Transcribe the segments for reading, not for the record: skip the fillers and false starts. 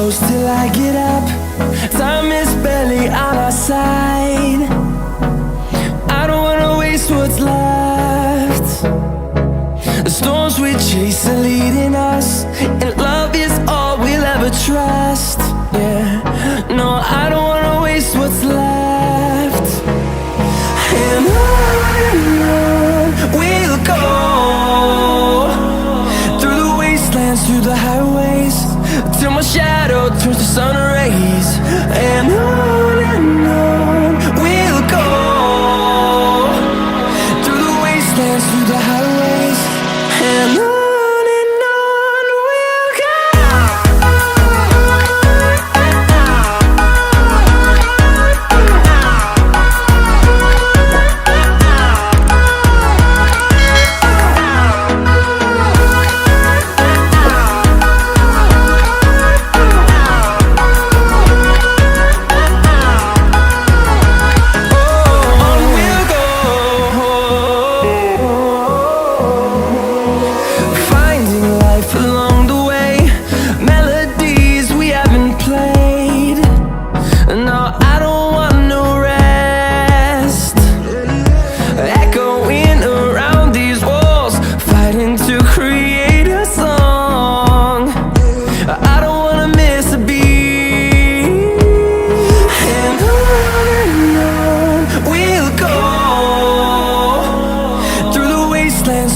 close till I get up. Time is barely on our side. I don't wanna waste what's left. The storms we chase are leading us, and love is all we'll ever trust. Yeah, no, I don't wanna waste what's left. And on we'll go, through the wastelands, through the highways, till my shadow turns to sun rays. And on we'll go, through the wastelands, through the highways, and on.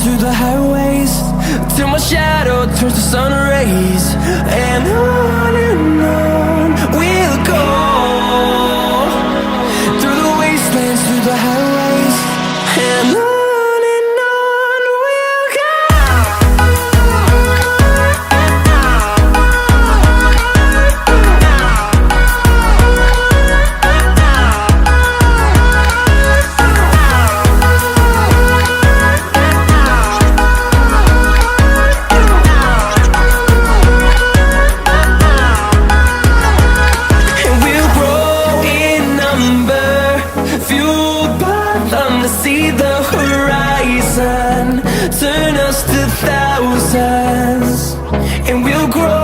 Through the highways, till my shadow turns to sun rays. And on we'll go, through the wastelands, through the highways, and on. See the horizon turn us to thousands, and we'll grow